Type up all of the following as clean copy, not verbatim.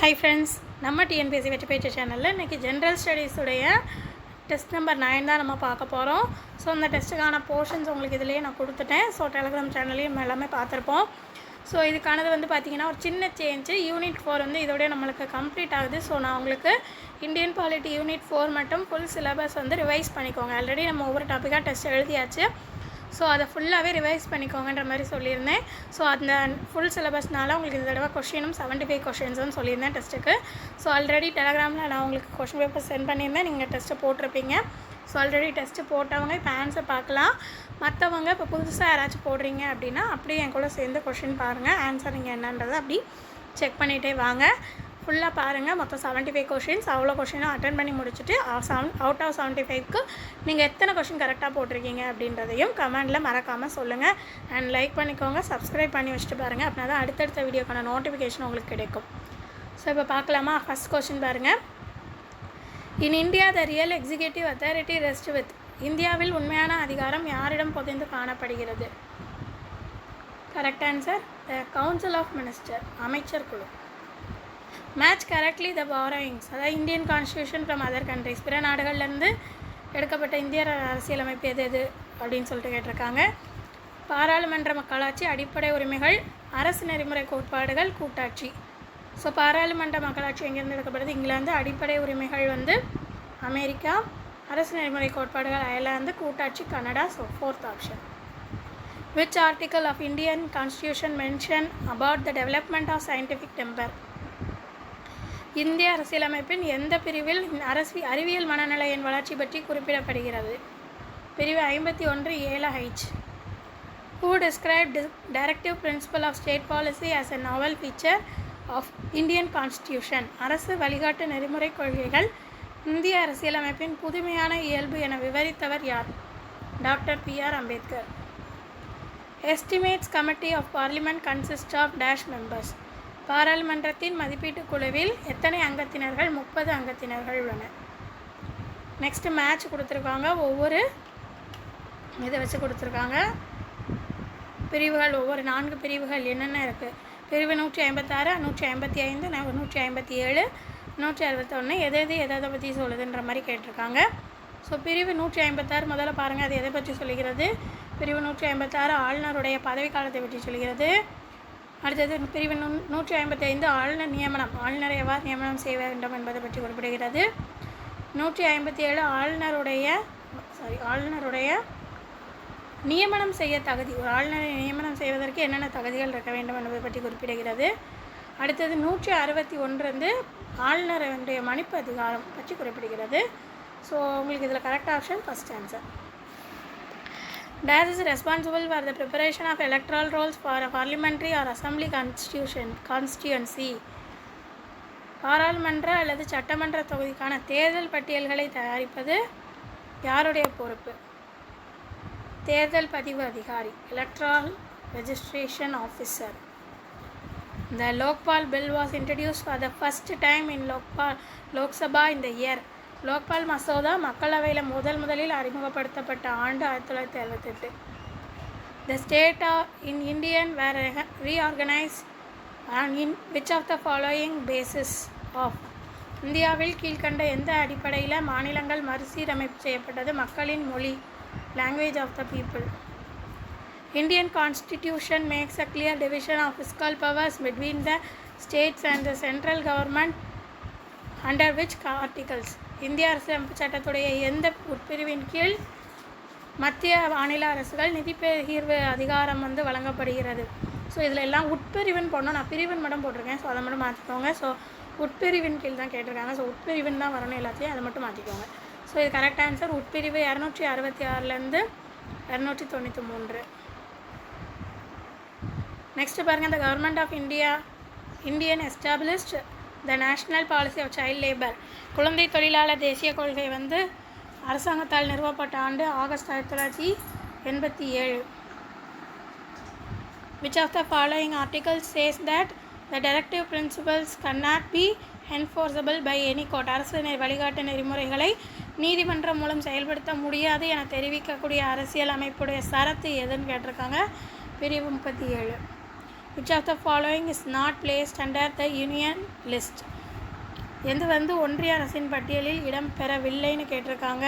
Hi friends, நம்ம TNPSC வெற்றி பேச்சு சேனலில் இன்றைக்கி ஜென்ரல் ஸ்டடீஸுடைய டெஸ்ட் நம்பர் 9 தான் நம்ம பார்க்க போகிறோம். ஸோ அந்த டெஸ்ட்டுக்கான போர்ஷன்ஸ் உங்களுக்கு இதிலேயே நான் கொடுத்துட்டேன். ஸோ டெலிகிராம் சேனல்லையும் நம்ம எல்லாமே பார்த்துருப்போம். ஸோ இதுக்கானது பார்த்திங்கன்னா ஒரு சின்ன சேஞ்சு. யூனிட் 4 இதோடய நம்மளுக்கு கம்ப்ளீட் ஆகுது. ஸோ நான் உங்களுக்கு இந்தியன் பாலிட்டி யூனிட் 4 மட்டும் ஃபுல் சிலபஸ் ரிவைஸ் பண்ணிக்கோங்க. ஆல்ரெடி நம்ம ஒவ்வொரு டாப்பிக்காக டெஸ்ட் எழுதியாச்சு. ஸோ அதை ஃபுல்லாகவே ரிவைஸ் பண்ணிக்கோங்கன்ற மாதிரி சொல்லியிருந்தேன். ஸோ அந்த ஃபுல் சிலபஸ்னால உங்களுக்கு இந்த தடவை கொஷினும் 75 கொஷின்ஸ்னு சொல்லியிருந்தேன் டெஸ்ட்டுக்கு. ஸோ ஆல்ரெடி டெலகிராமில் நான் உங்களுக்கு கொஷின் பேப்பர் சென்ட் பண்ணியிருந்தேன். நீங்கள் டெஸ்ட்டு போட்டிருப்பீங்க. ஸோ ஆல்ரெடி டெஸ்ட்டு போட்டவங்க இப்போ ஆன்சர் பார்க்கலாம். மற்றவங்க இப்போ புதுசாக யாராச்சும் போடுறீங்க அப்படின்னா அப்படியே என் கூட சேர்ந்து கொஷின் பாருங்கள். ஆன்சர் நீங்கள் என்னன்றதை அப்படி செக் பண்ணிகிட்டே வாங்க. ஃபுல்லாக பாருங்கள். மொத்தம் 75 கொஷின்ஸ். அவ்வளோ கொஷினும் அட்டன் பண்ணி முடிச்சுட்டு அவுட் ஆஃப் 75க்கு நீங்கள் எத்தனை கொஷின் கரெக்டாக போட்டிருக்கீங்க அப்படின்றதையும் கமெண்டில் மறக்காமல் சொல்லுங்கள். அண்ட் லைக் பண்ணிக்கோங்க, சப்ஸ்கிரைப் பண்ணி வச்சுட்டு பாருங்கள். அப்படின்னா தான் அடுத்தடுத்த வீடியோக்கான நோட்டிஃபிகேஷன் உங்களுக்கு கிடைக்கும். ஸோ இப்போ பார்க்கலாமா? ஃபஸ்ட் கொஷின் பாருங்கள். In India the real executive authority rest with. இந்தியாவில் உண்மையான அதிகாரம் யாரிடம் பொதிந்து காணப்படுகிறது? Correct answer the council of minister, அமைச்சர் குழு. மேட்ச் கரெக்ட்லி த பாரோயிங்ஸ், அதாவது Indian constitution from other countries, பிற நாடுகள்லேருந்து எடுக்கப்பட்ட இந்திய அரசியலமைப்பு எது அப்படின்னு சொல்லிட்டு கேட்டிருக்காங்க. பாராளுமன்ற மக்களாட்சி, அடிப்படை உரிமைகள், அரசு நெறிமுறை கோட்பாடுகள், கூட்டாட்சி. ஸோ பாராளுமன்ற மக்களாட்சி எங்கேருந்து எடுக்கப்படுது? இங்கிலாந்து. அடிப்படை உரிமைகள் அமெரிக்கா. அரசு நெறிமுறை கோட்பாடுகள் அயர்லாந்து. கூட்டாட்சி Canada. So 4th option. Which article of Indian constitution mention about the development of scientific temper? இந்திய அரசியலமைப்பின் எந்த பிரிவில் அறிவியல் மனநிலையின் வளர்ச்சி பற்றி குறிப்பிடப்படுகிறது? பிரிவு 51(7)H. Who described directive principle of state policy as a novel feature of Indian Constitution? அரசு வழிகாட்டு நெறிமுறை கொள்கைகள் இந்திய அரசியலமைப்பின் புதுமையான இயல்பு என விவரித்தவர் யார்? Doctor P.R. Ambedkar. Estimates Committee of Parliament consists of dash members. பாராளுமன்றத்தின் மதிப்பீட்டு குழுவில் எத்தனை அங்கத்தினர்கள்? 30 அங்கத்தினர்கள் உள்ளனர். நெக்ஸ்ட்டு மேட்ச் கொடுத்துருக்காங்க. ஒவ்வொரு இதை வச்சு கொடுத்துருக்காங்க. பிரிவுகள் ஒவ்வொரு 4 பிரிவுகள் என்னென்ன இருக்குது? பிரிவு 156, 155, 157, 161 எதை பற்றி சொல்லுதுன்ற மாதிரி கேட்டிருக்காங்க. ஸோ பிரிவு 156 முதல்ல பாருங்கள். அது எதை பற்றி சொல்லுகிறது? பிரிவு 156 ஆளுநருடைய பதவி காலத்தை பற்றி சொல்கிறது. அடுத்தது பிரிவு 155 ஆளுநர் நியமனம், ஆளுநரை எவ்வாறு நியமனம் செய்ய வேண்டும் என்பதை பற்றி குறிப்பிடுகிறது. 157 ஆளுநருடைய நியமனம் செய்ய தகுதி, ஒரு ஆளுநரை நியமனம் செய்வதற்கு என்னென்ன தகுதிகள் இருக்க வேண்டும் என்பதை பற்றி குறிப்பிடுகிறது. அடுத்தது 161 ஆளுநருடைய மன்னிப்பு அதிகாரம் பற்றி குறிப்பிடுகிறது. ஸோ உங்களுக்கு இதில் correct option first answer. That is responsible for the preparation of electoral rolls for a parliamentary or assembly constituency. பாராளுமன்ற அல்லது சட்டமன்ற தொகுதிக்கான தேர்தல் பட்டியல்களை தயாரிப்பது யாருடைய பொறுப்பு? தேர்தல் பதிவு அதிகாரி, electoral registration officer. The Lokpal bill was introduced for the first time in Lok Sabha in the year. Lokpal மசோதா மக்களவையில் முதலில் அறிமுகப்படுத்தப்பட்ட ஆண்டு 1968. The state in Indian were reorganise and in which of the following basis of. இந்தியாவில் கீழ்கண்ட எந்த அடிப்படையில் மாநிலங்கள் மறுசீரமைப்பு செய்யப்பட்டது? மக்களின் மொழி, language of the people. Indian constitution makes a clear division of fiscal powers between the states and the central government under which articles. இந்திய அரசியலமைப்பு சட்டத்துடைய எந்த உட்பிரிவின் கீழ் மத்திய மாநில அரசுகள் நிதி பகிர்வு அதிகாரம் வழங்கப்படுகிறது? ஸோ இதில் எல்லாம் உட்பிரிவின் போடணும். நான் பிரிவின் மட்டும் போட்டிருக்கேன். ஸோ அதை மட்டும் மாற்றிக்கோங்க. ஸோ உட்பிரிவின் கீழ் தான் கேட்டிருக்காங்க. ஸோ உட்பிரிவின் தான் வரணும் எல்லாத்தையும். அதை மட்டும் மாற்றிக்கோங்க. ஸோ இது கரெக்ட் ஆன்சர். உட்பிரிவு 266 293. நெக்ஸ்ட்டு பாருங்கள். The government of Indian established the national policy of child labour. குழந்தை தொழிலாளர் தேசிய கொள்கை அரசாங்கத்தால் நிறுவப்பட்ட ஆண்டு August 1987. Which of the following articles says that the directive principles cannot be enforceable by any court? அரசு வழிகாட்டு நெறிமுறைகளை நீதிமன்றம் மூலம் செயல்படுத்த முடியாது என தெரிவிக்கக்கூடிய அரசியல் அமைப்புடைய சரத்து எதுன்னு கேட்டிருக்காங்க. பிரிவு 37. which of the following is not placed under the union list? எது வந்து ஒன்றிய அரசின் பட்டியலில் இடம் பெறவில்லைன்னு கேட்டிருக்காங்க.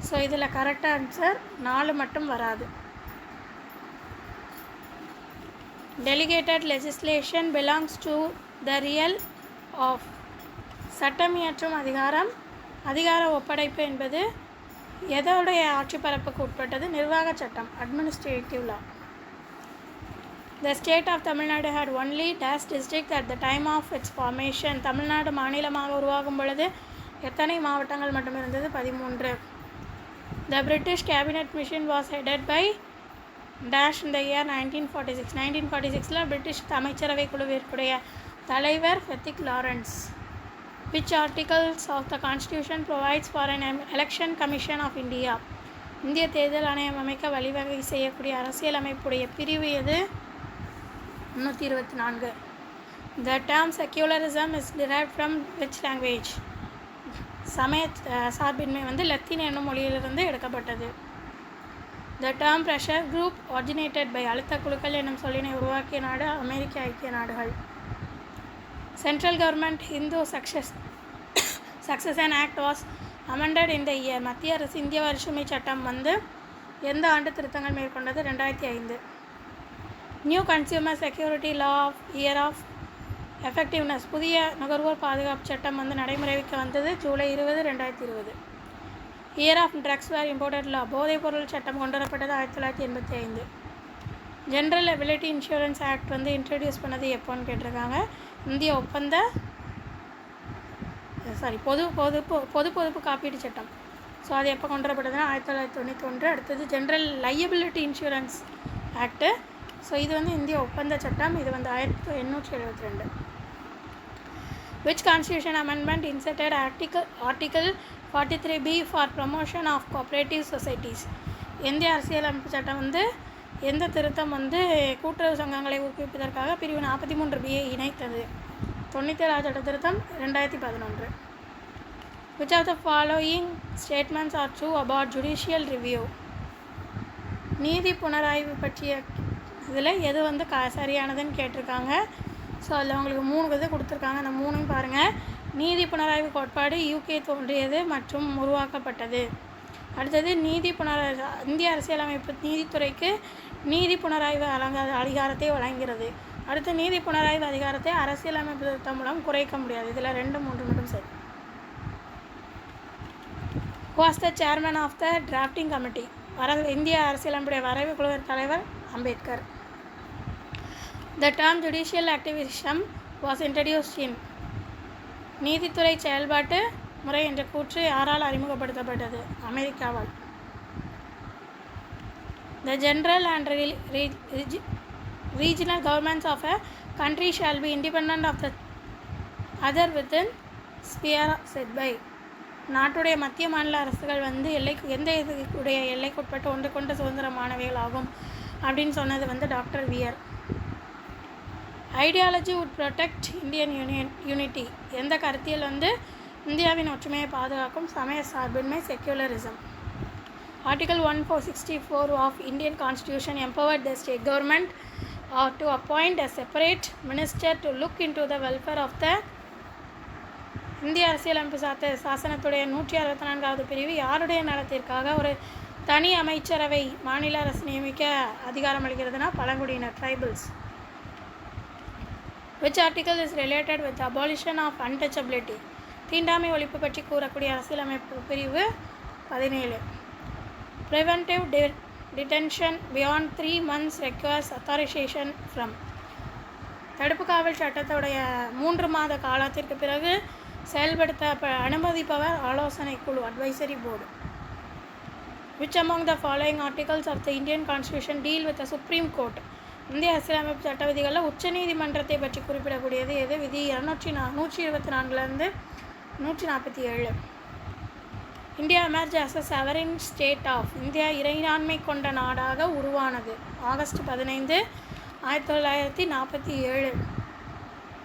ஸோ இதில் கரெக்ட் ஆன்சர் 4 மட்டும் வராது. Delegated legislation belongs to the realm of. சட்டம் இயற்றும் அதிகார ஒப்படைப்பு என்பது எதோடைய ஆட்சி பரப்புக்கு உட்பட்டது? நிர்வாக சட்டம், administrative law. The state of Tamil Nadu had only dash district at the time of its formation. Tamil Nadu மாநிலமாக உருவாகும் பொழுது எத்தனை மாவட்டங்கள் மட்டும் இருந்தது? 13. The British cabinet mission was headed by dash in the year 1946. 1946ல British அமைச்சரவை குழுவிற்குடைய தலைவர் ஃபெத்திக் Lawrence. Which articles of the constitution provides for an election commission of India? இந்திய தேர்தல் ஆணையம் அமைக்க வழிவகை செய்யக்கூடிய அரசியல் அமைப்புடைய பிரிவு எது? 324. The term secularism is derived from which language? சமய சார்பின்மை வந்து லத்தீன் என்னும் மொழியிலிருந்து எடுக்கப்பட்டது. The term pressure group originated by அழுத்த குழுக்கள் என்னும் சொல்லினை உருவாக்கிய நாடு அமெரிக்க ஐக்கிய நாடுகள். Central government Hindu Succession Act was amended in the year. மத்திய அரசு இந்திய வருஷமை சட்டம் வந்து எந்த ஆண்டு திருத்தங்கள் மேற்கொண்டது? 2005. New consumer security law of year of effectiveness. புதிய நுகர்வோர் பாதுகாப்பு சட்டம் வந்து நடைமுறைக்கு வந்தது ஜூலை 20, 2020. Year of drugs were imported law. போதைப் பொருள் சட்டம் கொண்டு வரப்பட்டது 1985. ஜென்ரல் எபிலிட்டி இன்சூரன்ஸ் ஆக்ட் வந்து இன்ட்ரடியூஸ் பண்ணது எப்போன்னு கேட்டிருக்காங்க. இந்திய பொதுப்பு காப்பீடு சட்டம். ஸோ அது எப்போ கொண்டு வரப்பட்டதுன்னா 1991. அடுத்தது general liability insurance act. So இது வந்து இந்திய ஒப்பந்த சட்டம். இது வந்து 1872. Which constitution amendment inserted article 43B for promotion of cooperative societies? இந்திய அரசியலமைப்பு சட்டம் வந்து எந்த திருத்தம் வந்து கூட்டுறவு சங்கங்களை ஊக்குவிப்பதற்காக பிரிவு 43B இணைத்தது? 97 சட்ட திருத்தம் 2011. Which of the following statements are true about judicial review? நீதி புனராய்வு பற்றிய இதில் எது வந்து சரியானதுன்னு கேட்டிருக்காங்க. ஸோ அதில் உங்களுக்கு 3 இது கொடுத்துருக்காங்க. அந்த 3 பாருங்கள். நீதி புனராய்வு கோட்பாடு UK தோன்றியது மற்றும் உருவாக்கப்பட்டது. அடுத்தது இந்திய அரசியலமைப்பு நீதித்துறைக்கு நீதி புனராய்வு அதிகாரத்தை வழங்குகிறது. அடுத்து நீதி புனராய்வு அதிகாரத்தை அரசியலமைப்பு திருத்தம் மூலம் குறைக்க முடியாது. இதில் 2, 3 மட்டும் சரி. Was the chairman of the drafting committee. இந்திய அரசியலமைப்புடைய வரைவு குழுவின் தலைவர் Ambedkar. The term judicial activism was introduced in. நீதித்துறை செயல்பாட்டு முறை என்ற கூற்று யாரால் அறிமுகப்படுத்தப்பட்டது? அமெரிக்காவால். The general and regional governments of a country shall be independent of the other within sphere set by. நாட்டுடைய மத்திய மாநில அரசுகள் வந்து எந்த இதுடைய எல்லைக்குட்பட்டு ஒன்றுக்கொண்டு சுதந்திரமானவைகள் ஆகும் அப்படின்னு சொன்னது வந்து doctor wear. Ideology would protect Indian unity. எந்த கருத்தியல் வந்து இந்தியாவின் ஒற்றுமையை பாதுகாக்கும்? சமய சார்பின்மை, secularism. Article 1464 of Indian Constitution empowered the state government to appoint a separate minister to look into the welfare of the. இந்திய அரசியலமைப்பு சாசனத்துடைய 164வது பிரிவு யாருடைய நலத்திற்காக ஒரு தனி அமைச்சரவை மாநில அரசு நியமிக்க அதிகாரம் அளிக்கிறதுனா பழங்குடியினர், tribals. Which article is related with abolition of untouchability? தீண்டாமை ஒழிப்பு பற்றி கூறக்கூடிய அரசியலமைப்பு பிரிவு 17. Preventive detention beyond 3 months requires authorization from. தடுப்பு காவல் சட்டத்துடைய 3 மாத காலத்திற்கு பிறகு செயல்படுத்த அனுமதிப்பவர் ஆலோசனை குழு, advisory board. Which among the following articles of the Indian Constitution deal with the Supreme Court? இந்திய அரசியலமைப்பு சட்ட விதிகளில் உச்ச நீதிமன்றத்தை பற்றி குறிப்பிடக்கூடியது எது? விதி 124 147. India emerge as a sovereign state of. India இறையாண்மை கொண்ட நாடாக உருவானது ஆகஸ்ட் 15, 1947.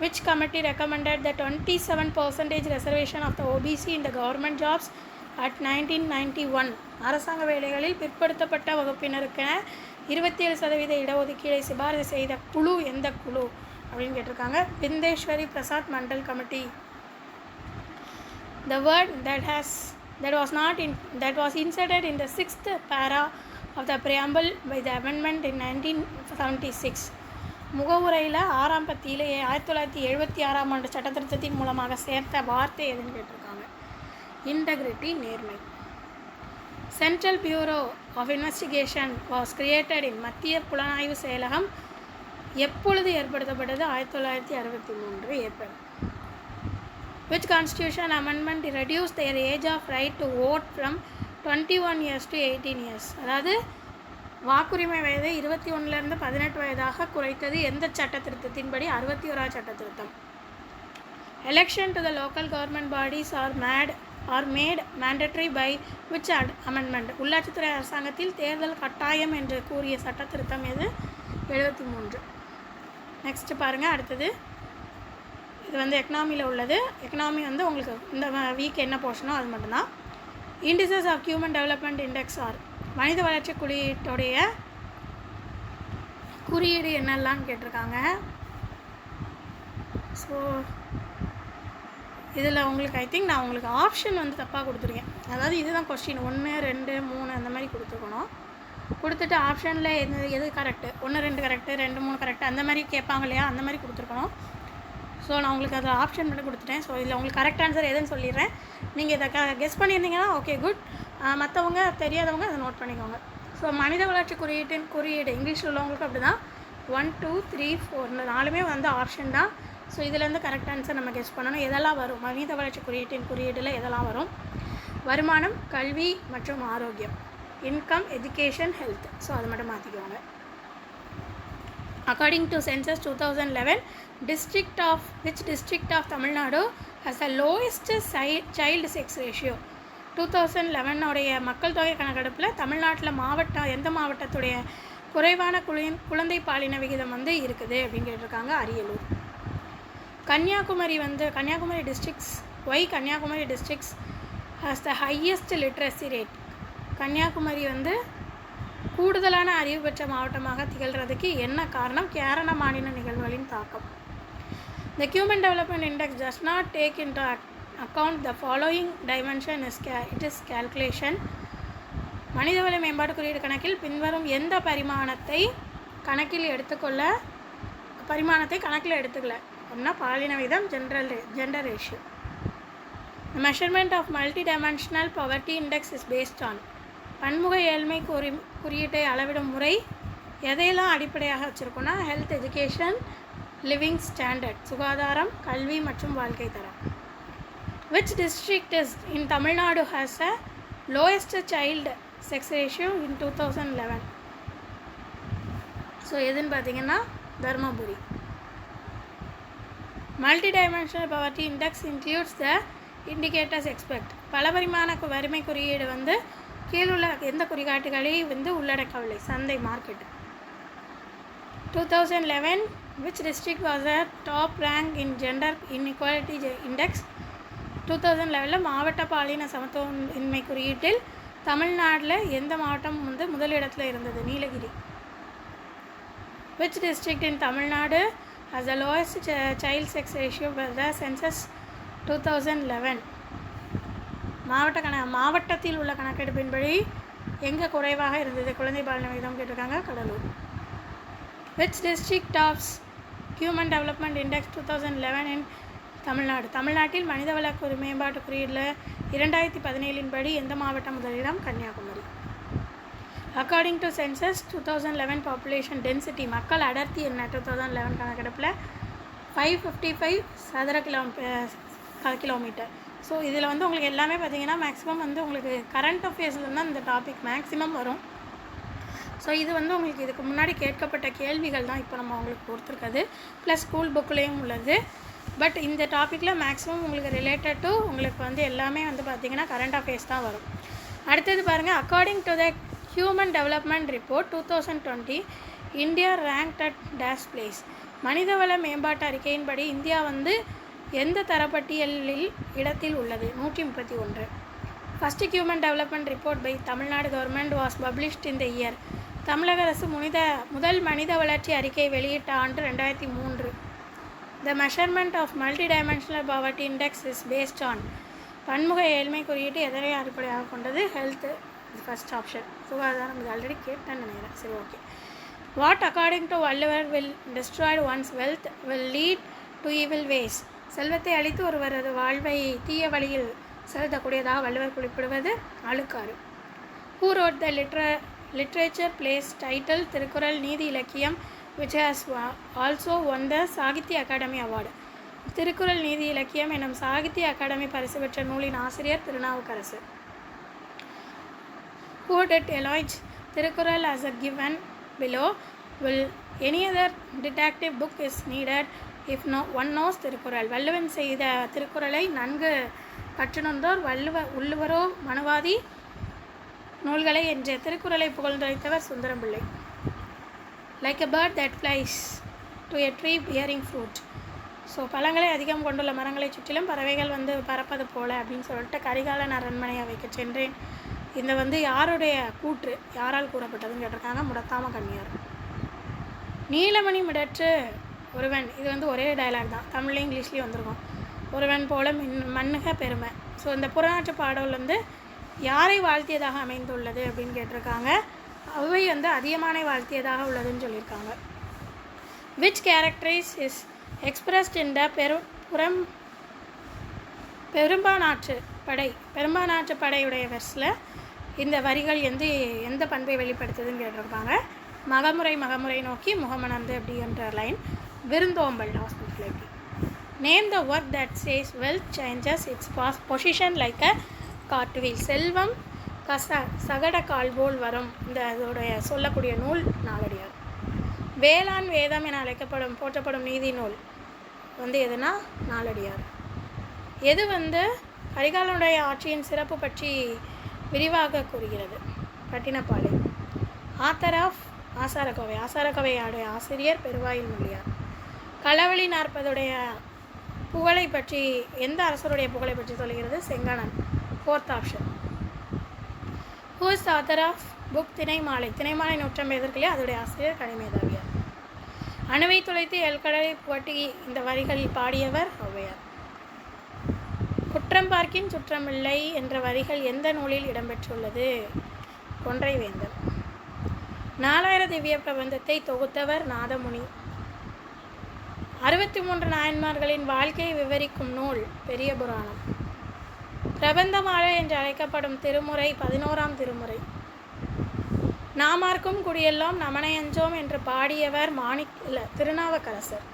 Which committee recommended the 27% reservation of the OBC in the government jobs at 1991? அரசாங்க வேலைகளில் பிற்படுத்தப்பட்ட வகுப்பினருக்கு 27% இடஒதுக்கீடை சிபாரிசு செய்த குழு எந்த குழு அப்படின்னு கேட்டிருக்காங்க. Bindeshwari Prasad Mandal committee. The word that was inserted in the 6th para of the preamble by the amendment in 1976. முகவுரையில் 6ஆம் பத்தியில் 1976ஆம் ஆண்டு சட்டத்திருத்தத்தின் மூலமாக சேர்த்த வார்த்தை எதுன்னு கேட்டிருக்காங்க. இன்டெகிரிட்டி, நேர்மை. Central bureau of investigation was created in மத்திய புலனாய்வு செயலகம் எப்பொழுது ஏற்படுத்தப்பட்டது? 1963 ஏப்ரல். Which constitution amendment reduced their age of right to vote from 21 years to 18 years? அதாவது வாக்குரிமை வயதை 21லேருந்து 18 வயதாக குறைத்தது எந்த சட்ட திருத்தத்தின்படி? 61ஆம் சட்ட திருத்தம். Election to the local government bodies are made mandatory by which amendment? உள்ளாட்சித்துறை அரசாங்கத்தில் தேர்தல் கட்டாயம் என்று கூறிய சட்ட திருத்தம் எது? 73. நெக்ஸ்ட் பாருங்கள். அடுத்தது இது வந்து எக்கனாமியில் உள்ளது. எக்கனாமி வந்து உங்களுக்கு இந்த வீக் என்ன போர்ஷனோ அது மட்டும்தான். Indices of human development index are மனித வளர்ச்சி குறியீட்டுடைய குறியீடு என்னெல்லாம் கேட்டிருக்காங்க. ஸோ இதில் உங்களுக்கு ஐ திங்க் நான் உங்களுக்கு ஆப்ஷன் வந்து தப்பாக கொடுத்துருக்கேன். அதாவது இதுதான் கொஸ்டின் 1, 2, 3 அந்த மாதிரி கொடுத்துருக்கணும். கொடுத்துட்டு ஆப்ஷனில் எது கரெக்டு, 1, 2 கரெக்டு, 2, 3 கரெக்டு அந்த மாதிரி கேட்பாங்க இல்லையா, அந்த மாதிரி கொடுத்துருக்கணும். ஸோ நான் உங்களுக்கு அதில் ஆப்ஷன் மட்டும் கொடுத்துட்டேன். ஸோ இதில் உங்களுக்கு கரெக்ட் ஆன்சர் எதுன்னு சொல்லிடுறேன். நீங்கள் இதை கெஸ் பண்ணியிருந்தீங்கன்னா ஓகே குட். மற்றவங்க தெரியாதவங்க அதை நோட் பண்ணிக்கோங்க. ஸோ மனித வளர்ச்சி குறியீட்டின் குறியீடு இங்கிலீஷில் உள்ளவங்களுக்கு அப்படி தான் 1, 2, 3, 4 இந்த 4மே வந்து ஆப்ஷன் தான். ஸோ இதிலேருந்து கரெக்ட் ஆன்சர் நம்ம கெஸ் பண்ணணும். எதெல்லாம் வரும் மனித வளர்ச்சி குறியீட்டின் குறியீடில் எதெல்லாம் வரும்? வருமானம், கல்வி மற்றும் ஆரோக்கியம், இன்கம், எஜுகேஷன், ஹெல்த். ஸோ அது மட்டும் மாற்றிக்குவாங்க. According to census 2011, which district of Tamil Nadu has the lowest child sex ratio? 2011 உடைய மக்கள் தொகை கணக்கெடுப்பில் தமிழ்நாட்டில் எந்த மாவட்டத்துடைய குறைவான குழந்தை பாலின விகிதம் வந்து இருக்குது அப்படின்னு கேட்டிருக்காங்க. Ariyalur. Kanniyakumari districts. Why Kanniyakumari districts has the highest literacy rate? Kanniyakumari வந்து கூடுதலான அறிவு பெற்ற மாவட்டமாக திகழ்கிறதுக்கு என்ன காரணம்? கேரள மாநில நிகழ்வுகளின் தாக்கம். The Human Development Index does not take into account the following dimension. It is calculation. மனிதவள மேம்பாட்டு குறியீடு கணக்கில் பின்வரும் எந்த பரிமாணத்தை கணக்கில் எடுத்துக்கல அப்படின்னா பாலின விதம், gender ratio. The measurement of multidimensional poverty index is based on பன்முக ஏழ்மை குறியீட்டை அளவிடும் முறை எதையெல்லாம் அடிப்படையாக வச்சுருக்கோன்னா ஹெல்த், எஜுகேஷன், லிவிங் ஸ்டாண்டர்ட், சுகாதாரம், கல்வி மற்றும் வாழ்க்கை தரம். Which district is in Tamil Nadu has a lowest child sex ratio in 2011? So எதுன்னு பார்த்தீங்கன்னா Dharmapuri. Multidimensional poverty index includes the indicators expect. பலபரிமாண வறுமை குறியீடு வந்து கீழுள்ள எந்த குறிகாட்டிகளை வந்து உள்ளடக்கவில்லை? சந்தை, market. 2011 which district was a top rank in gender inequality index? 2011 மாவட்ட பாலின சமத்துவமின்மை குறியீட்டில் தமிழ்நாட்டில் எந்த மாவட்டம் வந்து முதலிடத்தில் இருந்தது? Nilgiri. Which district in Tamil Nadu has the lowest child sex ratio for the census 2011? மாவட்டத்தில் உள்ள கணக்கெடுப்பின்படி எங்கே குறைவாக இருந்தது குழந்தை பாலின விகிதம் கேட்டிருக்காங்க? Cuddalore. Which district tops Human Development Index 2011 in Tamil Nadu? தமிழ்நாட்டில் மனிதவள மேம்பாட்டு குறியீடில் 2017 படி எந்த மாவட்டம் முதலிடம்? Kanyakumari. According to census 2011 population density மக்கள் அடர்த்தி என்ன 2011 கணக்கெடுப்பில்? 555 சதுர கிலோமீட்டர். ஸோ இதில் வந்து உங்களுக்கு எல்லாமே பார்த்திங்கன்னா மேக்ஸிமம் வந்து உங்களுக்கு கரண்ட் அஃபேர்ஸில் தான் இந்த டாபிக் மேக்ஸிமம் வரும். ஸோ இது வந்து உங்களுக்கு இதுக்கு முன்னாடி கேட்கப்பட்ட கேள்விகள் தான் இப்போ நம்ம உங்களுக்கு கொடுத்துருக்குது, ப்ளஸ் ஸ்கூல் புக்லேயும் உள்ளது. பட் இந்த டாப்பிக்கில் மேக்ஸிமம் உங்களுக்கு ரிலேட்டட் டு உங்களுக்கு வந்து எல்லாமே வந்து பார்த்திங்கன்னா கரண்ட் அஃபேர்ஸ் தான் வரும். அடுத்தது பாருங்கள். According to the human development report 2020 India ranked at dash place. மனிதவள மேம்பாட்டு அறிக்கையின்படி இந்தியா வந்து எந்த தரப்பட்டியலில் இடத்தில் உள்ளது? 131. First human development report by Tamil Nadu government was published in the year. தமிழக அரசு முதல் மனித வளர்ச்சி அறிக்கை வெளியிட்ட ஆண்டு 2003. The measurement of multidimensional poverty index is based on பன்முக ஏழ்மை குறியீட்டு எதனை அடிப்படையாக கொண்டது? Health first option. சுகாதாரம். இது ஆல்ரெடி கேட்டேன்னு நினைக்கிறேன். சரி, okay. What according to Valluvar will destroyed one's wealth will lead to evil ways? செல்வத்தை அளித்து ஒருவரது வாழ்வை தீய வழியில் செலுத்தக்கூடியதாக வள்ளுவர் குறிப்பிடுவது அழுக்காறு. Who wrote the literature plays title Thirukkural நீதி இலக்கியம் which has also won the Sahitya Akademi award? Thirukkural நீதி இலக்கியம் எனும் சாகித்ய அகாடமி பரிசு பெற்ற நூலின் ஆசிரியர் Thirunavukkarasu. Who did eloge Thirukkural as a given below? Will any other detective book is needed if no one knows Thirukkural? Valluvan செய்த திருக்குறளை நன்கு கற்றுணர்ந்தோர் உள்ளுவரோ மனுவாதி நூல்களை என்ற திருக்குறளை புகழ்ந்துரைத்தவர் Sundaram Pillai. Like a bird that flies to a tree bearing fruit. So பழங்களை அதிகம் கொண்டுள்ள மரங்களை சுற்றிலும் பறவைகள் பறப்பது போல அப்படின்னு சொல்லிட்டு கரிகாலன் அரண்மனையை வைக்க சென்றேன். இந்த யாருடைய கூற்று, யாரால் கூறப்பட்டதுன்னு கேட்டிருக்காங்க. முடத்தாம கண்ணியார். நீலமணி மிடற்று ஒருவன், இது ஒரே டைலாக் தான், தமிழ்லையும் இங்கிலீஷ்லேயும் வந்திருக்கும். ஒருவன் போல மண்ணுக பெருமை. ஸோ இந்த புறநாற்று பாடல் யாரை வாழ்த்தியதாக அமைந்துள்ளது அப்படின்னு கேட்டிருக்காங்க. அவை அதியமானை வாழ்த்தியதாக உள்ளதுன்னு சொல்லியிருக்காங்க. Which character is expressed in the பெரும்பானாற்று படையுடைய வெர்ஸில் இந்த வரிகள் எந்த பண்பை வெளிப்படுத்துதுன்னு கேட்டிருப்பாங்க. மகமுறை நோக்கி முகமணர்ந்து அப்படின்ற லைன். விருந்தோம்பல் hospitality. Name the work that says wealth changes its position like a cartwheel. செல்வம் சகட கால் போல் வரும். அதோடைய சொல்லக்கூடிய நூல் நாலடியார். வேளாண் வேதம் என போற்றப்படும் நீதி நூல் எதுனா நாலடியார். எது கரிகாலனுடைய ஆட்சியின் சிறப்பு பற்றி விரிவாக கூறுகிறது? பட்டினப்பாலை. ஆத்தர் ஆஃப் ஆசாரக்கோவையுடைய ஆசிரியர் பெருவாயில் மொழியார். களவழி நாற்பதுடைய புகழை பற்றி, எந்த அரசருடைய புகழை பற்றி சொல்கிறது? Senganan. Fourth option. Who is author of book Thinaimalai 100 எதிர்க்கலையே அதோடைய ஆசிரியர் கனிமேதாவியார். அணுவை துளைத்து எல்கடலை புகட்டி இந்த வரிகளில் பாடியவர் ஔவையார். குற்றம் பார்க்கின் சுற்றமில்லை என்ற வரிகள் எந்த நூலில் இடம்பெற்றுள்ளது? கொன்றை வேந்தன். 4000 திவ்ய பிரபந்தத்தை தொகுத்தவர் நாதமுனி. 63 நாயன்மார்களின் வாழ்க்கையை விவரிக்கும் நூல் பெரிய புராணம். பிரபந்தமாலை என்று அழைக்கப்படும் திருமுறை 11ஆம் திருமுறை. நாமார்க்கும் குடியெல்லாம் நமனையஞ்சோம் என்று பாடியவர் திருநாவுக்கரசர்.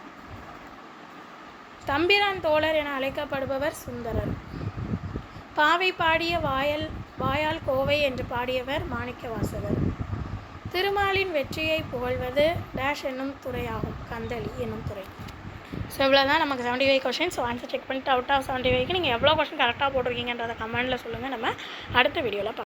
தம்பிரான் தோழர் என அழைக்கப்படுபவர் சுந்தரர். பாவை பாடிய வாயால் கோவை என்று பாடியவர் மாணிக்கவாசகர். திருமாலின் வெற்றியை புகழ்வது டேஷ் என்னும் துறையாகும். கந்தளி என்னும் துறை. ஸோ இவ்வளோதான் நமக்கு 75 கொஷின்ஸ். ஸோ ஆன்சர் செக் பண்ணிட்டு அவுட் ஆஃப் 75க்கு நீங்கள் எவ்வளோ கொஷின் கரெக்டாக போட்டிருக்கீங்கன்றதை கமெண்டில் சொல்லுங்கள். நம்ம அடுத்த வீடியோவில் பார்க்கலாம்.